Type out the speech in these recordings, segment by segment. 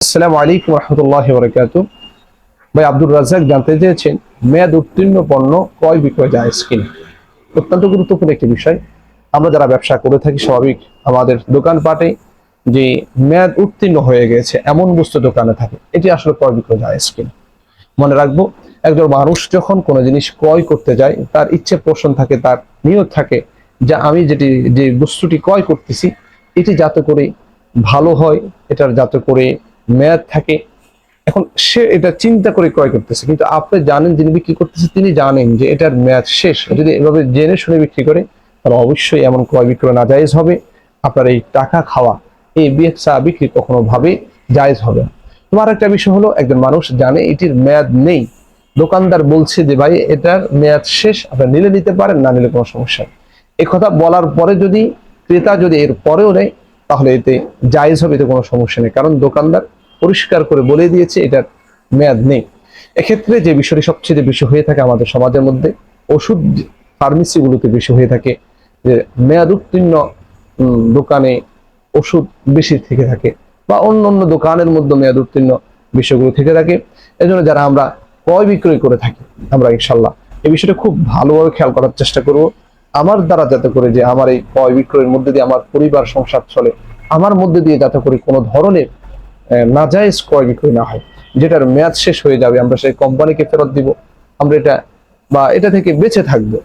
আসসালামু আলাইকুম রহমতুল্লাহি ওয়া বারাকাতুহু। ভাই আব্দুর রাজ্জাক জানতে চেয়েছেন মেয়াদ উত্তীর্ণ পণ্য ক্রয় বিক্রয় জায়েজ কিনা। অত্যন্ত গুরুত্বপূর্ণ একটি বিষয়। আমরা যারা ব্যবসা করে থাকি স্বাভাবিক আমাদের দোকানপাটে যে মেয়াদ উত্তীর্ণ হয়ে গেছে এমন বস্তু দোকানে থাকে, এটি আসলে ক্রয় বিক্রয় জায়েজ কিনা। মনে রাখবো, একজন মানুষ যখন কোনো জিনিস ক্রয় করতে যায় তার ইচ্ছে পোষণ থাকে, তার নিয়ত থাকে যে আমি যে বস্তুটি ক্রয় করতেছি এটি যাতে করে ভালো হয়, এটার যাতে করে মেয়াদ থাকে। এখন সে এটা চিন্তা করে ক্রয় করতেছে, কিন্তু আপনি জানেন যিনি বিক্রি করতেছে তিনি জানেন যে এটার মেয়াদ শেষ। যদি এভাবে জেনে শুনে বিক্রি করে তাহলে অবশ্যই এমন ক্রয় বিক্রয় নাজায়েজ হবে। আপনার এই টাকা খাওয়া, এই বেচা বিক্রি কখনো ভাবে জায়েজ হবে না। তোমার একটা বিষয় হলো, একজন মানুষ জানে এটির মেয়াদ নেই, দোকানদার বলছে যে ভাই এটার মেয়াদ শেষ, আপনি নিলে নিতে পারেন, না নিলে কোনো সমস্যা নেই। এই কথা বলার পরে যদি ক্রেতা যদি এর পরেও নেয় তাহলে এতে জায়েজ হবে, এতে কোনো সমস্যা নেই, কারণ দোকানদার পরিষ্কার করে বলে দিয়েছে এটার মেয়াদ নেই। এক্ষেত্রে যে বিষয়টি সবচেয়ে বেশি হয়ে থাকে আমাদের সমাজের মধ্যে, ওষুধ ফার্মেসিগুলোতে বেশি হয়ে থাকে যে মেয়াদ উত্তীর্ণ দোকানে ওষুধ বেশি থেকে থাকে, বা অন্য অন্য দোকানের মধ্যে মেয়াদ উত্তীর্ণ বিষয়গুলো থেকে থাকে। এজন্য যারা আমরা ক্রয় বিক্রয় করে থাকি, আমরা ইনশাল্লাহ এই বিষয়টা খুব ভালোভাবে খেয়াল করার চেষ্টা করব। আমার দ্বারা যাতে করে যে আমার এই ক্রয় বিক্রয়ের মধ্যে দিয়ে আমার পরিবার সংসার চলে, আমার মধ্যে দিয়ে যাতে করে কোনো ধরনের নাজায়েজ ক্রয় বিক্রয় না হয়। যেটার মেয়াদ শেষ হয়ে যাবে আমরা সেই কোম্পানিকে ফেরত দিব, আমরা এটা থেকে বেঁচে থাকবো।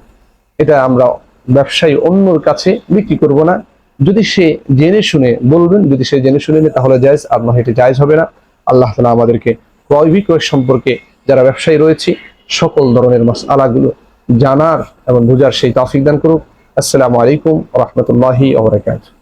এটা আমরা ব্যবসায়ী অন্যর কাছে বিক্রি করব না। যদি সে জেনে শুনে বলবেন, যদি সে জেনে শুনে নেয় তাহলে জায়েজ, আর না এটা জায়েজ হবে না। আল্লাহ তাআলা আমাদেরকে ক্রয় বিক্রয় সম্পর্কে যারা ব্যবসায়ী রয়েছে সকল ধরনের মাসআলাগুলো জানার এবং বোঝার সেই তৌফিক দান করুক। আসসালামু আলাইকুম ওয়া রাহমাতুল্লাহি ওয়া বারাকাতুহু।